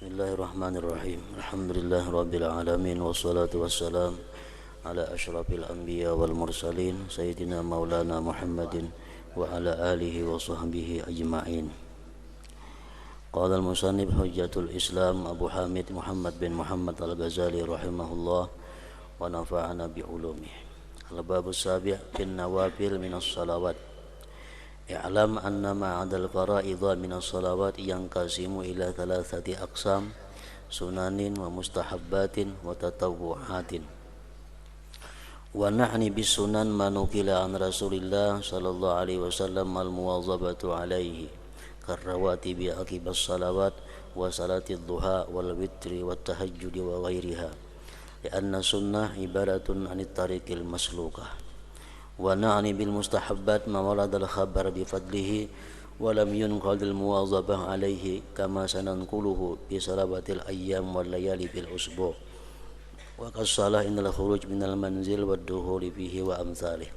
Bismillahirrahmanirrahim. Alhamdulillah rabbil alamin wassalatu wassalam ala asyrafil anbiya wal mursalin sayyidina maulana Muhammadin wa ala alihi wa sahbihi ajma'in. Qala al-musannif hujjatul Islam Abu Hamid Muhammad bin Muhammad al-Ghazali rahimahullah wa nafa'ana bi ulumih. Al-babus sabi' fin nawafil minas salawat. I'lam anna ma'adal fara'idha minas salawat yanqasimu ila thalathati aqsam sunanin wa mustahabbatin wa tatawwu'atin. Wa nahni bis sunan manukila an Rasulillah sallallahu alaihi wasallam al-muwazabatu alaihi karrawatibi aqibas salawat wa salatid duha wal witri wat tahajjudi wa ghairiha. Lianna sunnah ibaratun anit tariqil maslukah. Wa na'ni bil mustahabbat ma waradal khabar bi fadlihi wa lam yunqal al muwazabah alaihi kama sananquluhu bi salawatil ayyam wal layali bil usbu' wa qasalah indal khuruj minal manzil wad dukhuli fihi wa amsalih.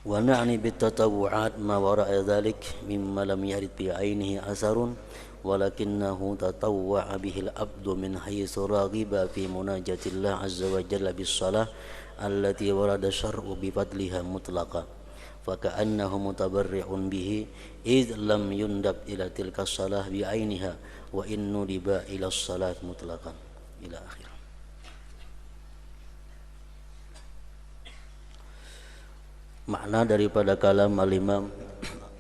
Wa na'ni bit tatawwu'at ma wara'a dhalik mimma lam yarid bi ainihi asarun walakinnahu tatawwa'a bihil abdu min haythu raghiba fi munajatillah azza wa jalla bis salah allati warada syar'u bi fadliha mutlaqa fa ka'annahu mutabarri'un bihi id lam yundab ila tilka salah bi ainiha wa innu diba ila salat mutlaqan ila akhir. Makna daripada kalam al-Imam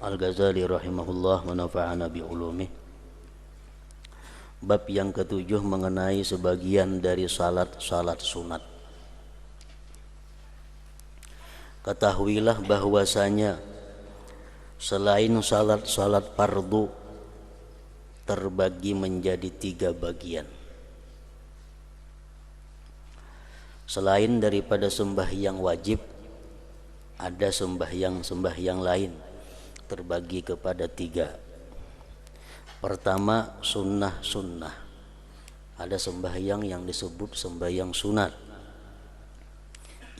Al-Ghazali rahimahullah wa nafa'ana bi ulumih. Bab yang ketujuh mengenai sebagian dari salat sunat. Ketahuilah bahwasanya selain salat fardu terbagi menjadi 3 bagian. Selain daripada sembahyang wajib, ada sembahyang lain terbagi kepada 3. Pertama, sunnah. Ada sembahyang yang disebut sembahyang sunat.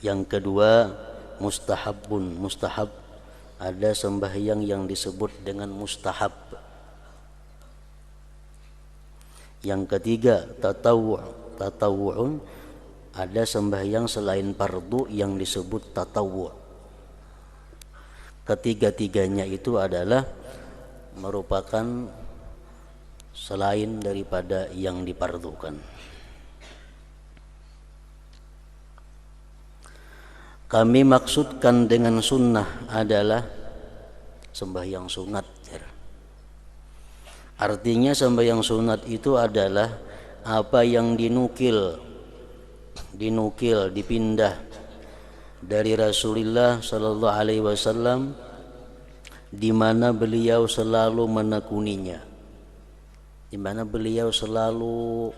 Yang kedua, mustahab. Ada sembahyang yang disebut dengan mustahab. Yang ketiga, tatawu'un. Ada sembahyang selain fardu yang disebut tatawwu'. Ketiga-tiganya itu adalah merupakan selain daripada yang dipardukan. Kami maksudkan dengan sunnah adalah sembahyang sunat. Artinya sembahyang sunat itu adalah apa yang dinukil, dipindah dari Rasulullah sallallahu alaihi wasallam, di mana beliau selalu menekuninya, di mana beliau selalu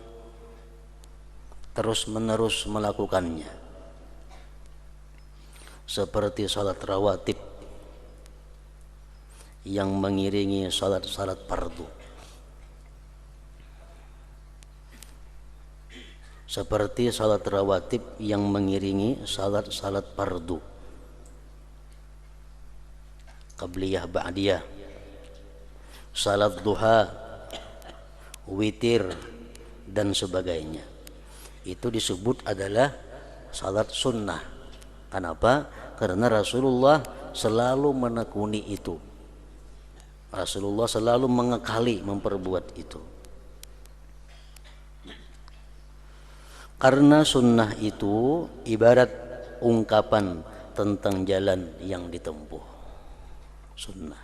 terus-menerus melakukannya. Seperti salat rawatib yang mengiringi salat fardu, seperti salat rawatib yang mengiringi salat fardu, qabliyah ba'diyah, salat duha, witir dan sebagainya. Itu disebut adalah salat sunnah. Kenapa? Karena Rasulullah selalu menekuni itu. Rasulullah selalu mengekali memperbuat itu. Karena sunnah itu ibarat ungkapan tentang jalan yang ditempuh. Sunnah.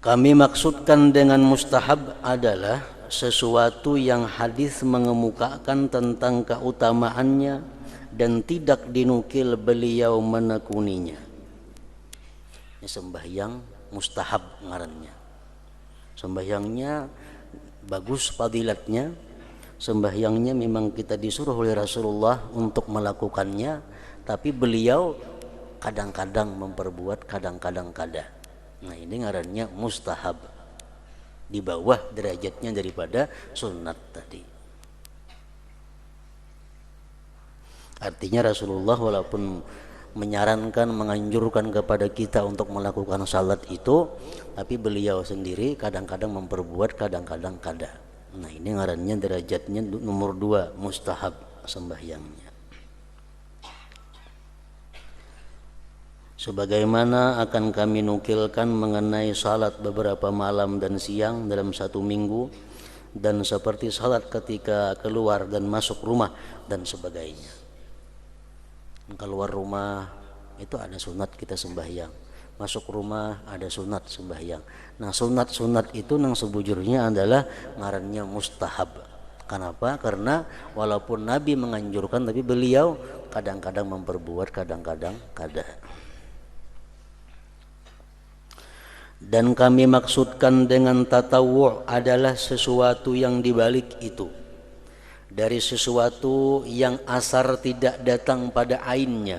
Kami maksudkan dengan mustahab adalah sesuatu yang hadis mengemukakan tentang keutamaannya dan tidak dinukil beliau menekuninya. Ini sembahyang mustahab ngarannya. Sembahyangnya bagus fadilatnya. Sembahyangnya memang kita disuruh oleh Rasulullah untuk melakukannya, tapi beliau kadang-kadang memperbuat, kadang-kadang kada. Nah, ini ngarannya mustahab. Di bawah derajatnya daripada sunat tadi. Artinya Rasulullah walaupun menyarankan, menganjurkan kepada kita untuk melakukan salat itu, tapi beliau sendiri kadang-kadang memperbuat, kadang-kadang kada. Nah ini ngarannya derajatnya nomor 2, mustahab sembahyangnya. Sebagaimana akan kami nukilkan mengenai salat beberapa malam dan siang dalam satu minggu, dan seperti salat ketika keluar dan masuk rumah dan sebagainya. Keluar rumah itu ada sunat kita sembahyang, masuk rumah ada sunat sembahyang. Nah sunat-sunat itu nang sebujurnya adalah ngarannya mustahab. Kenapa? Karena walaupun Nabi menganjurkan, tapi beliau kadang-kadang memperbuat, kadang-kadang kada. Dan kami maksudkan dengan tatawu' adalah sesuatu yang dibalik itu, dari sesuatu yang asar tidak datang pada ainnya,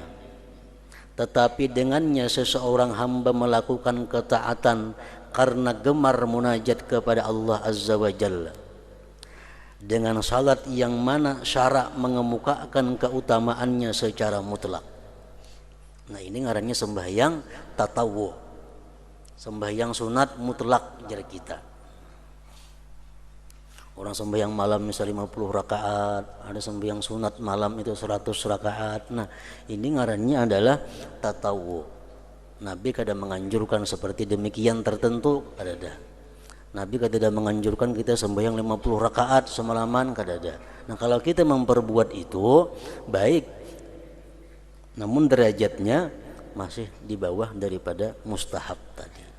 tetapi dengannya seseorang hamba melakukan ketaatan karena gemar munajat kepada Allah Azza wa Jalla, dengan salat yang mana syarak mengemukakan keutamaannya secara mutlak. Nah ini ngarannya sembahyang tatawu', sembahyang sunat mutlak jar kita. Orang sembahyang malam misalnya 50 rakaat, ada sembahyang sunat malam itu 100 rakaat. Nah ini ngarannya adalah tatawu'. Nabi kadang menganjurkan seperti demikian tertentu, ada. Nabi kadang menganjurkan kita sembahyang 50 rakaat semalaman, kada. Nah kalau kita memperbuat itu baik, namun derajatnya masih di bawah daripada mustahab tadi.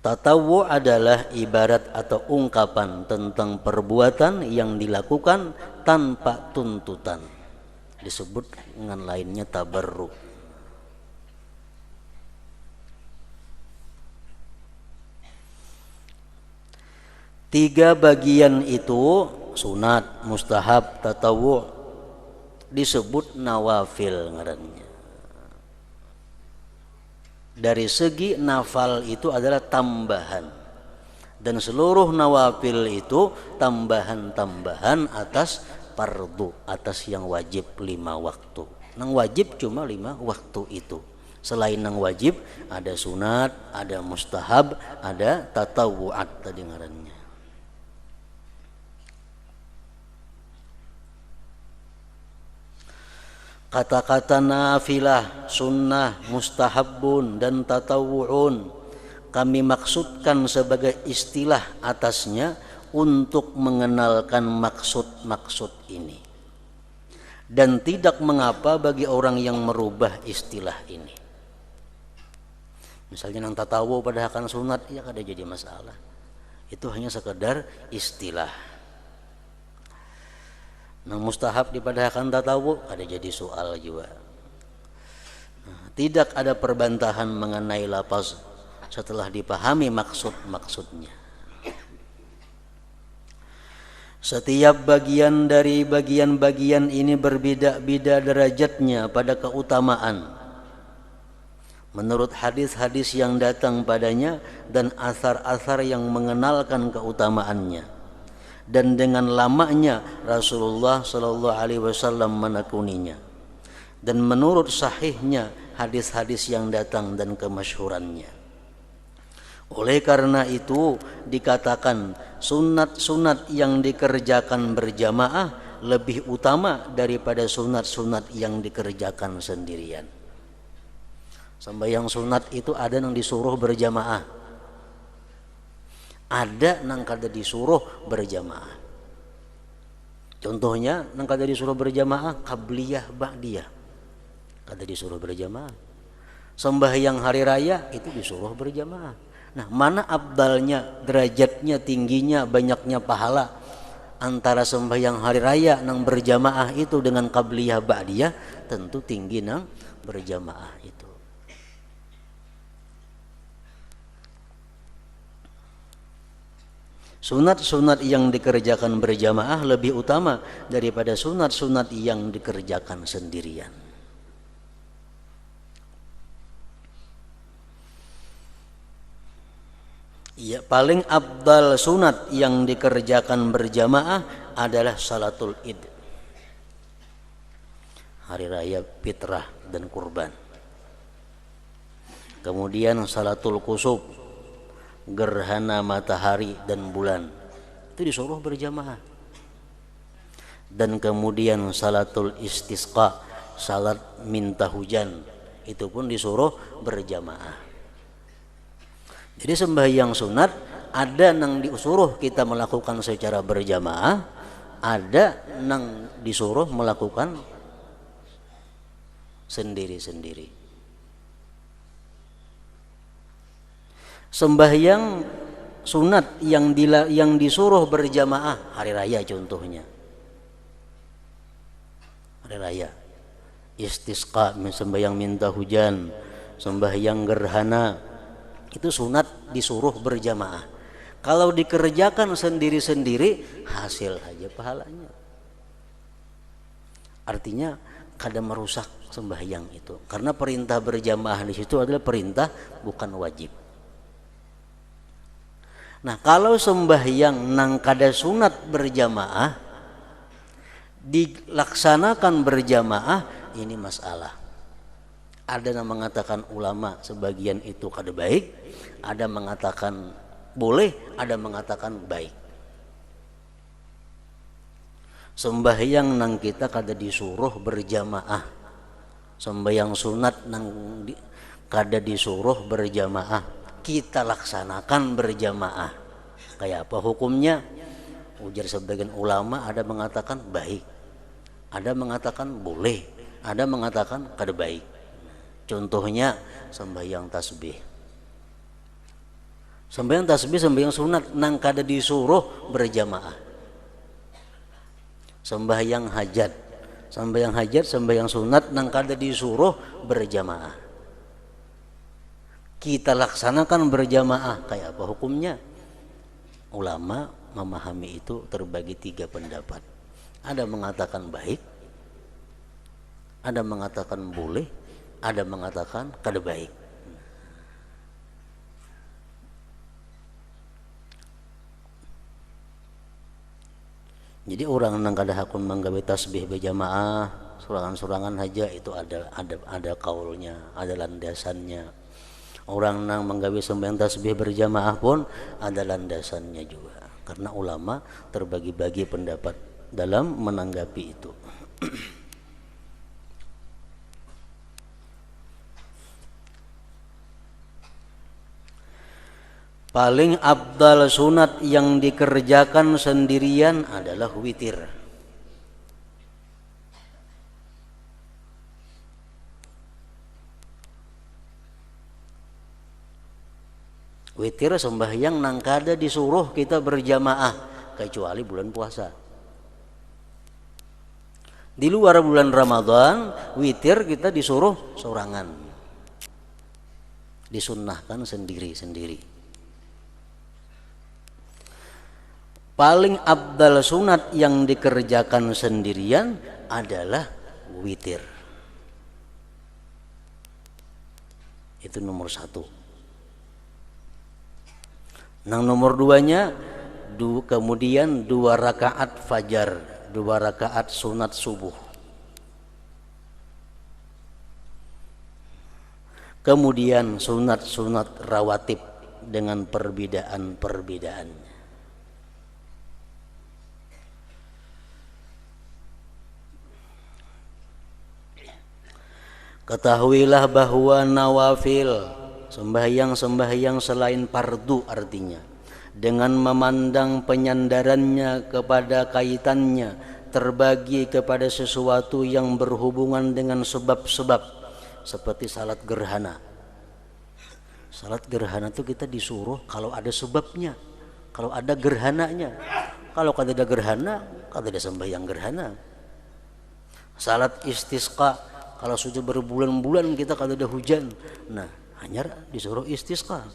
Tatawu adalah ibarat atau ungkapan tentang perbuatan yang dilakukan tanpa tuntutan. Disebut dengan lainnya tabarruk. Tiga bagian itu, sunat, mustahab, tatawu', disebut nawafil ngarannya. Dari segi nafal itu adalah tambahan, dan seluruh nawafil itu tambahan-tambahan atas fardu, atas yang wajib 5 waktu. Nang wajib cuma 5 waktu itu. Selain nang wajib ada sunat, ada mustahab, ada tatawu'at tadi ngarannya. Kata-kata nafilah, sunnah, mustahabun, dan tatawu'un kami maksudkan sebagai istilah atasnya untuk mengenalkan maksud-maksud ini. Dan tidak mengapa bagi orang yang merubah istilah ini. Misalnya nang tatawu pada akan sunat, ya kada jadi masalah. Itu hanya sekedar istilah. Nang mustahab dipadahkan tatawu, ada jadi soal juga. Tidak ada perbantahan mengenai lafaz setelah dipahami maksud-maksudnya. Setiap bagian dari bagian-bagian ini berbeda-beda derajatnya pada keutamaan menurut hadis-hadis yang datang padanya dan asar-asar yang mengenalkan keutamaannya. Dan dengan lamanya Rasulullah Sallallahu Alaihi Wasallam menekuninya, dan menurut sahihnya hadis-hadis yang datang dan kemasyhurannya. Oleh karena itu dikatakan sunat-sunat yang dikerjakan berjamaah lebih utama daripada sunat-sunat yang dikerjakan sendirian. Sembahyang sunat itu ada yang disuruh berjamaah, ada nang kada disuruh berjamaah. Contohnya nang kada disuruh berjamaah qabliyah ba'diyah, kada disuruh berjamaah. Sembahyang hari raya itu disuruh berjamaah. Nah, mana abdalnya, derajatnya, tingginya, banyaknya pahala antara sembahyang hari raya nang berjamaah itu dengan qabliyah ba'diyah? Tentu tinggi nang berjamaah itu. Sunat-sunat yang dikerjakan berjamaah lebih utama daripada sunat-sunat yang dikerjakan sendirian. Ya, paling abdal sunat yang dikerjakan berjamaah adalah salatul id. hari raya fitrah dan kurban. Kemudian salatul kusuf, gerhana matahari dan bulan, itu disuruh berjamaah. Dan kemudian salatul istisqa, salat minta hujan, itu pun disuruh berjamaah. Jadi sembahyang sunat ada yang disuruh kita melakukan secara berjamaah, ada yang disuruh melakukan sendiri-sendiri. Sembahyang sunat yang disuruh berjamaah hari raya contohnya. Hari raya istisqa, sembahyang minta hujan, sembahyang gerhana, itu sunat disuruh berjamaah. Kalau dikerjakan sendiri-sendiri hasil aja pahalanya. Artinya kada merusak sembahyang itu. Karena perintah berjamaah di situ adalah perintah, bukan wajib. Nah, kalau sembahyang nang kada sunat berjamaah dilaksanakan berjamaah, ini masalah. Ada yang mengatakan ulama sebagian itu kada baik, ada mengatakan boleh, ada mengatakan baik. Sembahyang nang kita kada disuruh berjamaah, sembahyang sunat nang kada disuruh berjamaah, kita laksanakan berjamaah. Kayak apa hukumnya? Ujar sebagian ulama, ada mengatakan baik, ada mengatakan boleh, ada mengatakan kada baik. Contohnya sembahyang tasbih. Sembahyang tasbih, sembahyang sunat nang kada disuruh berjamaah. Sembahyang hajat, sembahyang sunat nang kada disuruh berjamaah, kita laksanakan berjamaah. Kayak apa hukumnya? Ulama memahami itu terbagi 3 pendapat. Ada mengatakan baik, ada mengatakan boleh, ada mengatakan kada baik. Jadi orang nang kada hakun manggawe tasbih berjamaah, surangan-surangan aja, itu ada kaulnya, ada landasannya. Orang nang menggawe sembahyang tasbih berjamaah pun ada landasannya juga. Karena ulama terbagi-bagi pendapat dalam menanggapi itu. Paling abdal sunat yang dikerjakan sendirian adalah witir. Witir sembahyang nang kada disuruh kita berjamaah kecuali bulan puasa. Di luar bulan Ramadan, witir kita disuruh sorangan, disunnahkan sendiri-sendiri. Paling abdal sunat yang dikerjakan sendirian adalah witir. Itu nomor 1. Nang nomor 2-nya kemudian 2 rakaat fajar, 2 rakaat sunat subuh. Kemudian sunat-sunat rawatib dengan perbedaan-perbedaannya. Ketahuilah bahwa nawafil, sembahyang-sembahyang selain fardu artinya, dengan memandang penyandarannya kepada kaitannya, terbagi kepada sesuatu yang berhubungan dengan sebab-sebab, seperti salat gerhana. Salat gerhana itu kita disuruh kalau ada sebabnya, kalau ada gerhananya. Kalau kada ada gerhana, kada ada sembahyang gerhana. Salat istisqa, kalau sudah berbulan-bulan kita kada ada hujan, nah hanya disuruh istisqa.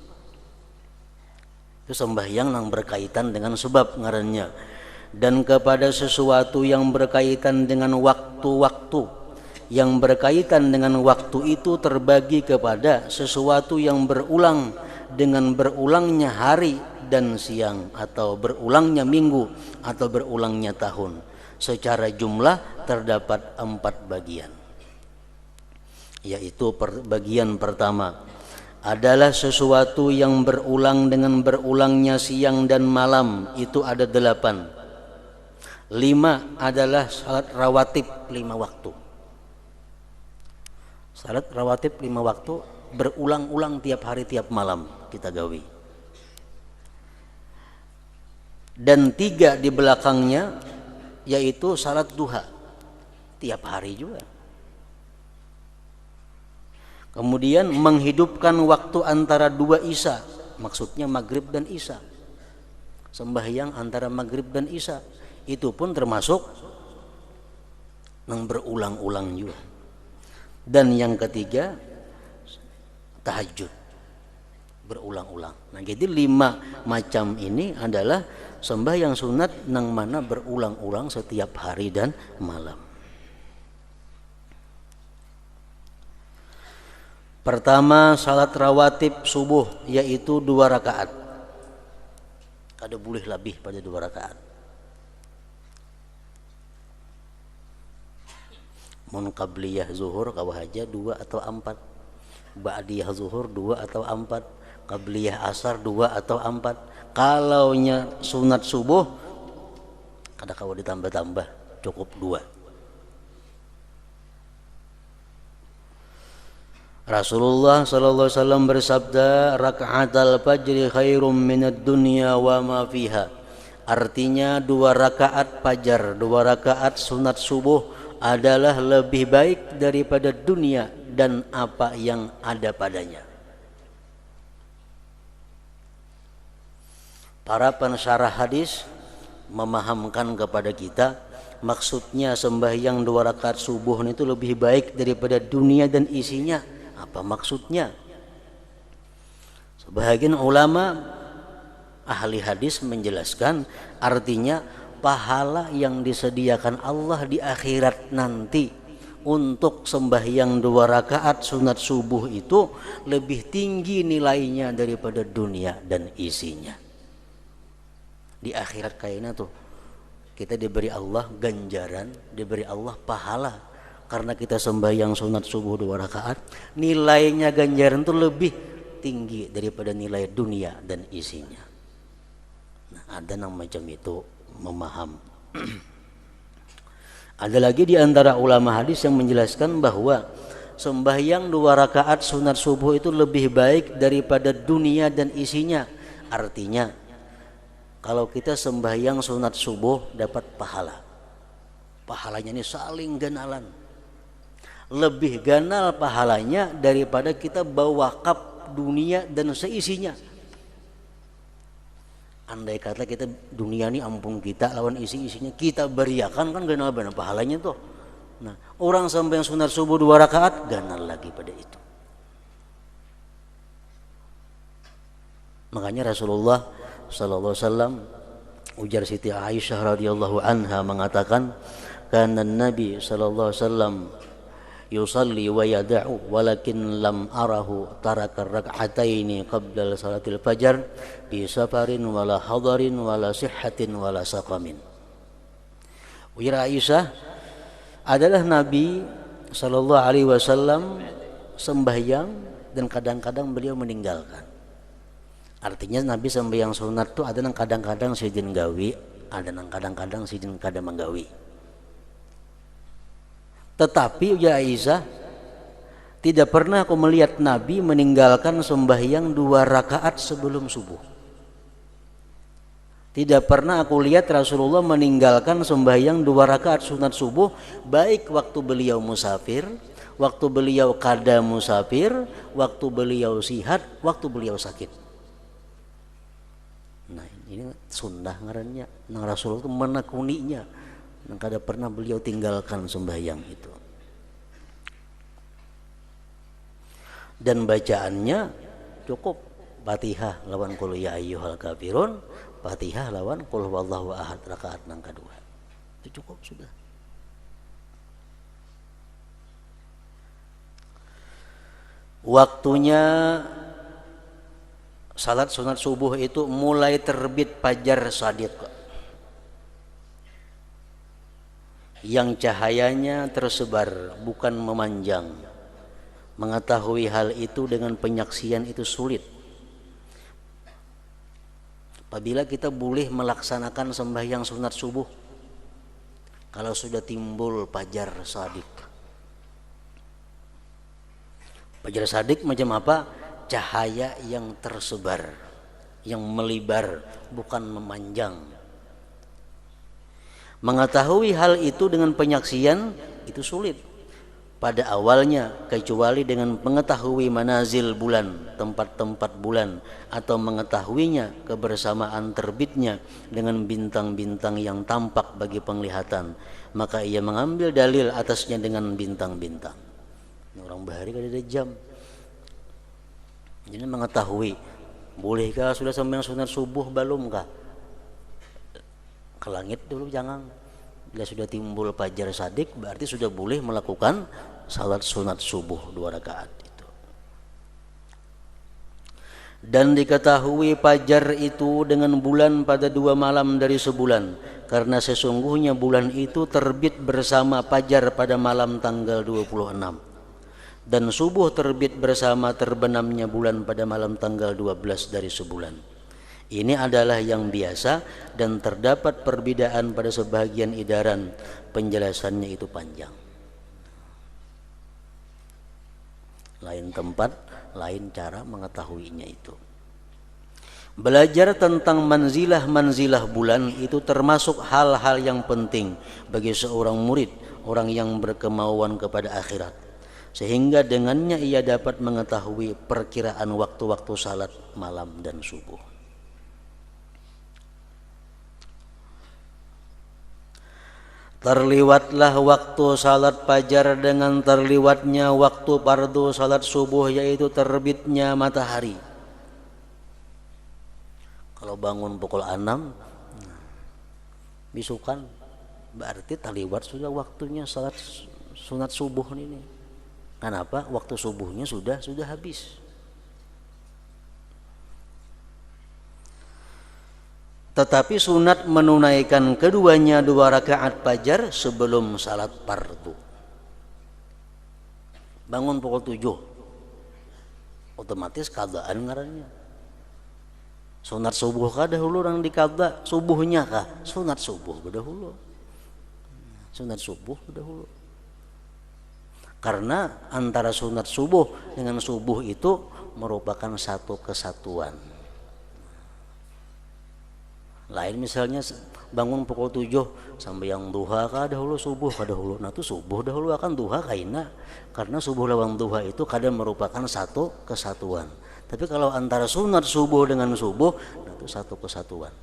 Itu sembahyang yang berkaitan dengan sebab ngarannya. Dan kepada sesuatu yang berkaitan dengan waktu-waktu, yang berkaitan dengan waktu itu terbagi kepada sesuatu yang berulang dengan berulangnya hari dan siang, atau berulangnya minggu, atau berulangnya tahun. Secara jumlah terdapat 4 bagian. yaitu bagian pertama adalah sesuatu yang berulang dengan berulangnya siang dan malam, itu ada 8. 5 adalah salat rawatib 5 waktu. Salat rawatib 5 waktu berulang-ulang tiap hari tiap malam kita gawi. Dan 3 di belakangnya yaitu salat duha tiap hari juga. Kemudian menghidupkan waktu antara 2 isya, maksudnya maghrib dan isya. Sembahyang antara maghrib dan isya, itu pun termasuk yang berulang-ulang juga. Dan yang ketiga tahajud berulang-ulang. Nah, jadi 5 macam ini adalah sembahyang sunat yang mana berulang-ulang setiap hari dan malam. Pertama, salat rawatib subuh yaitu 2 rakaat. Kada boleh lebih pada 2 rakaat. Mun qabliyah zuhur kawahaja 2 atau 4. Ba'diyah zuhur 2 atau 4. Qabliyah asar 2 atau 4. Kalaunya sunat subuh kada kawa ditambah-tambah, cukup 2. Rasulullah sallallahu alaihi wasallam bersabda, raka'atal fajri khairum minad dunya wa ma fiha. Artinya 2 rakaat fajar, 2 rakaat sunat subuh adalah lebih baik daripada dunia dan apa yang ada padanya. Para pensyarah hadis memahamkan kepada kita, maksudnya sembahyang 2 rakaat subuh itu lebih baik daripada dunia dan isinya. Apa maksudnya? Sebagian ulama ahli hadis menjelaskan artinya pahala yang disediakan Allah di akhirat nanti untuk sembahyang 2 rakaat sunat subuh itu lebih tinggi nilainya daripada dunia dan isinya. Di akhirat kayaknya tuh kita diberi Allah ganjaran, diberi Allah pahala karena kita sembahyang sunat subuh 2 rakaat, nilainya ganjaran itu lebih tinggi daripada nilai dunia dan isinya. Nah, ada yang macam itu memaham. Ada lagi di antara ulama hadis yang menjelaskan bahwa sembahyang 2 rakaat sunat subuh itu lebih baik daripada dunia dan isinya. Artinya kalau kita sembahyang sunat subuh dapat pahala. Pahalanya ini saling ganalan. Lebih ganal pahalanya daripada kita bawa wakaf dunia dan seisinya. Andai kata kita dunia ini ampun kita lawan isi-isinya kita beriakan, kan ganal benar pahalanya tuh. Nah, orang sampai yang sunat subuh 2 rakaat ganal lagi pada itu. Makanya Rasulullah sallallahu alaihi wasallam, ujar Siti Aisyah radhiyallahu anha mengatakan, kana Nabi sallallahu alaihi wasallam yusalli wa yada'u walakin lam arahu taraka rak'ataini qabla salatil fajar bi safarin wala hadarin wala sihhatin wala saqamin. Ujar Aisyah, adalah Nabi sallallahu alaihi wasallam sembahyang dan kadang-kadang beliau meninggalkan. Artinya Nabi sembahyang sunat itu ada yang kadang-kadang sidin gawi, ada yang kadang-kadang sidin kada menggawi. Tetapi ya Aisyah, tidak pernah aku melihat Nabi meninggalkan sembahyang 2 rakaat sebelum subuh. Tidak pernah aku lihat Rasulullah meninggalkan sembahyang 2 rakaat sunat subuh, baik waktu beliau musafir, waktu beliau kada musafir, waktu beliau sihat, waktu beliau sakit. Nah, ini sunnah ngarannya, nang Rasulullah itu menekuninya. Yang kada pernah beliau tinggalkan sembahyang itu. Dan bacaannya cukup Fatihah lawan qul ya ayyuhal kafirun, Fatihah lawan qul huwallahu ahad rakaat yang kedua. Itu cukup sudah. Waktunya salat sunat subuh itu mulai terbit fajar shadiq, yang cahayanya tersebar bukan memanjang, Mengetahui hal itu dengan penyaksian itu sulit. Apabila kita boleh melaksanakan sembahyang sunat subuh kalau sudah timbul fajar shadiq. Fajar shadiq macam apa? Cahaya yang tersebar, yang melibar, bukan memanjang. Mengetahui hal itu dengan penyaksian itu sulit pada awalnya, kecuali dengan mengetahui manazil bulan, tempat-tempat bulan, atau mengetahuinya kebersamaan terbitnya dengan bintang-bintang yang tampak bagi penglihatan, maka ia mengambil dalil atasnya dengan bintang-bintang. Orang bahari kan ada jam. Jadi mengetahui, bolehkah sudah sampai sunat subuh belum kah? Ke langit dulu jangan. Bila sudah timbul fajar shadiq berarti sudah boleh melakukan salat sunat subuh 2 rakaat itu. Dan diketahui fajar itu dengan bulan pada 2 malam dari sebulan, karena sesungguhnya bulan itu terbit bersama fajar pada malam tanggal 26, dan subuh terbit bersama terbenamnya bulan pada malam tanggal 12 dari sebulan. Ini adalah yang biasa dan terdapat perbedaan pada sebagian edaran, penjelasannya itu panjang. Lain tempat, lain cara mengetahuinya itu. Belajar tentang manzilah-manzilah bulan itu termasuk hal-hal yang penting bagi seorang murid, orang yang berkemauan kepada akhirat, sehingga dengannya ia dapat mengetahui perkiraan waktu-waktu salat malam dan subuh. Terliwatlah waktu salat fajar dengan terliwatnya waktu fardu salat subuh, yaitu terbitnya matahari. Kalau bangun pukul 6 bisukan, berarti terliwat sudah waktunya salat sunat subuh ini. Kenapa? Waktu subuhnya sudah habis. Tetapi sunat menunaikan keduanya 2 rakaat fajar sebelum salat fardu. Bangun pukul 7, otomatis qadaan ngarannya. Sunat subuh kah dahulu orang diqada? Subuhnya kah? Sunat subuh dahulu. Sunat subuh dahulu. Karena antara sunat subuh dengan subuh itu merupakan satu kesatuan. Lain misalnya bangun pukul 7 sampai yang duha kah dahulu, subuh kah dahulu. Nah itu subuh dahulu akan duha kaina. Karena subuh lawan duha itu kadang merupakan satu kesatuan. Tapi kalau antara sunat subuh dengan subuh, nah itu satu kesatuan.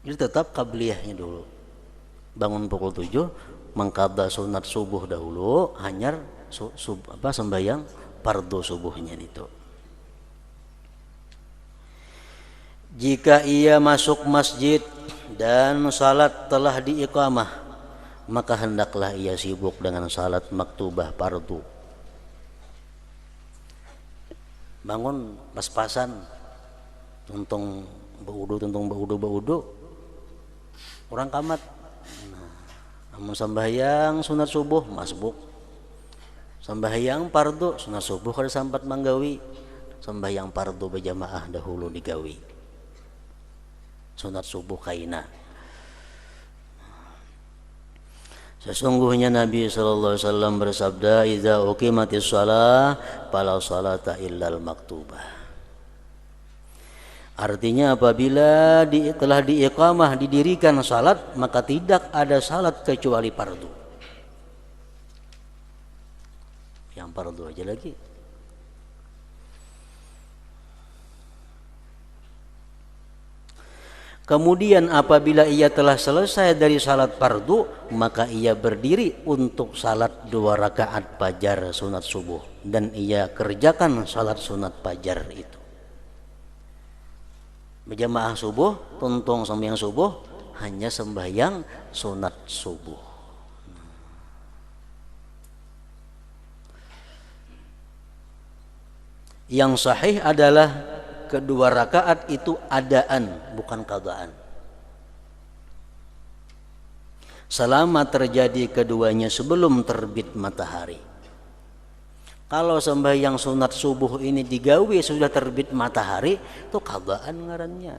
Jadi tetap qabliyahnya dulu. Bangun pukul 7 mengqadha sunat subuh dahulu, hanyar sembahyang fardu subuhnya itu. Jika ia masuk masjid dan salat telah diiqamah, maka hendaklah ia sibuk dengan salat maktubah fardu. Bangun pas-pasan, tuntung baudu, orang kamat. Namun sambahyang sunat subuh masbuk. Sambahyang fardu sunat subuh kada sampat manggawi. Sambahyang fardu berjamaah dahulu digawi. Sunat subuh kaina. Sesungguhnya Nabi sallallahu alaihi wasallam bersabda, "Idza uqimatis shalah fala salata illal maktubah." Artinya apabila telah diiqamah, didirikan salat, maka tidak ada salat kecuali fardu. Yang fardu aja lagi. Kemudian apabila ia telah selesai dari salat fardu, maka ia berdiri untuk salat 2 rakaat fajar sunat subuh, dan ia kerjakan salat sunat fajar itu. Berjamaah subuh, tuntung sembahyang subuh, hanya sembahyang sunat subuh. Yang sahih adalah kedua rakaat itu adaan, bukan qadaan. selama terjadi keduanya sebelum terbit matahari. Kalau sembahyang sunat subuh ini digawe sudah terbit matahari, itu qadaan ngarannya.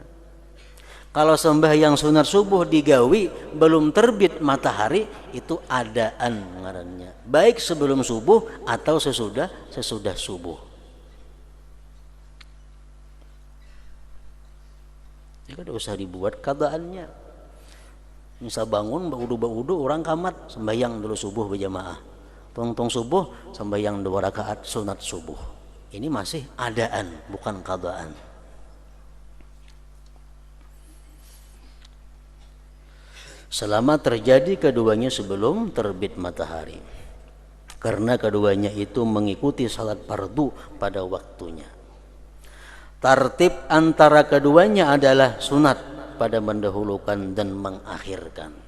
Kalau sembahyang sunat subuh digawe belum terbit matahari, itu adaan ngarannya. Baik sebelum subuh atau sesudah subuh. Jadi tidak usah dibuat qadaannya. Misal bangun baudu orang kamat sembahyang dulu subuh berjamaah. Tong subuh sembahyang 2 rakaat sunat subuh. Ini masih adaan, bukan qadaan. Selama terjadi keduanya sebelum terbit matahari. Karena keduanya itu mengikuti salat fardu pada waktunya. Tartib antara keduanya adalah sunat pada mendahulukan dan mengakhirkan.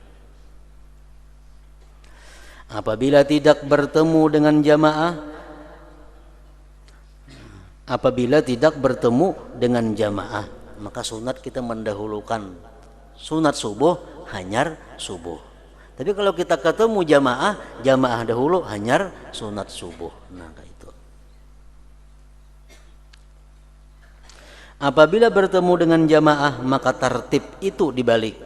Apabila tidak bertemu dengan jamaah, maka sunat kita mendahulukan sunat subuh, hanyar subuh. Tapi kalau kita ketemu jamaah dahulu, hanyar sunat subuh. Nah, itu. Apabila bertemu dengan jamaah, maka tertib itu dibalik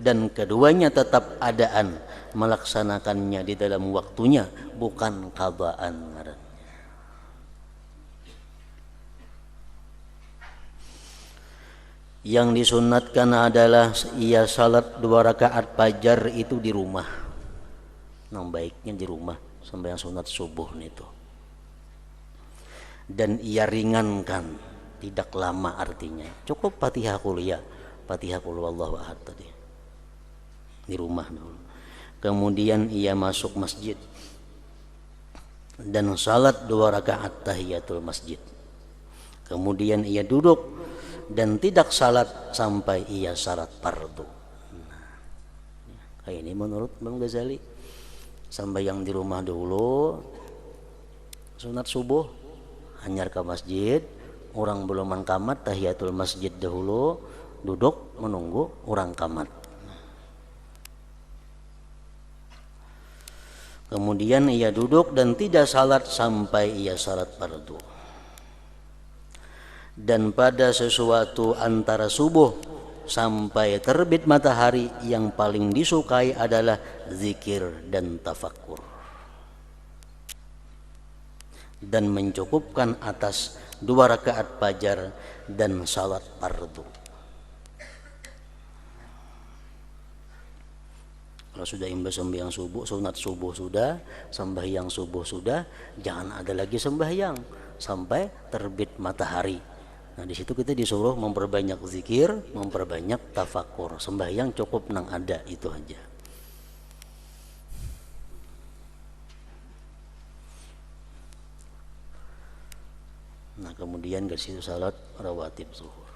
dan keduanya tetap adaan, melaksanakannya di dalam waktunya, bukan qadaan. Yang disunatkan adalah ia salat 2 rakaat fajar itu di rumah. Nah, baiknya di rumah sembahyang sunat subuh itu. Dan ia ringankan, tidak lama artinya. Cukup Fatihah kuliah, Fatihah qul huwallahu ahad tadi. Di rumah dulu. Kemudian ia masuk masjid dan salat 2 rakaat tahiyatul masjid. Kemudian ia duduk dan tidak salat sampai ia salat fardu. Nah, kayak ini menurut Imam Ghazali. Sembahyang di rumah dulu sunat subuh, hanyar ke masjid, orang belum kamat tahiyatul masjid dahulu, duduk menunggu orang kamat. Kemudian ia duduk dan tidak salat sampai ia salat fardu. Dan pada sesuatu antara subuh sampai terbit matahari yang paling disukai adalah zikir dan tafakkur. Dan mencukupkan atas 2 rakaat fajar dan salat fardu. Kalau sudah imbas sembahyang subuh, sunat subuh sudah, sembahyang subuh sudah, jangan ada lagi sembahyang sampai terbit matahari. Nah, di situ kita disuruh memperbanyak zikir, memperbanyak tafakur. Sembahyang cukup nang ada itu aja. Nah, kemudian ke situ salat rawatib zuhur.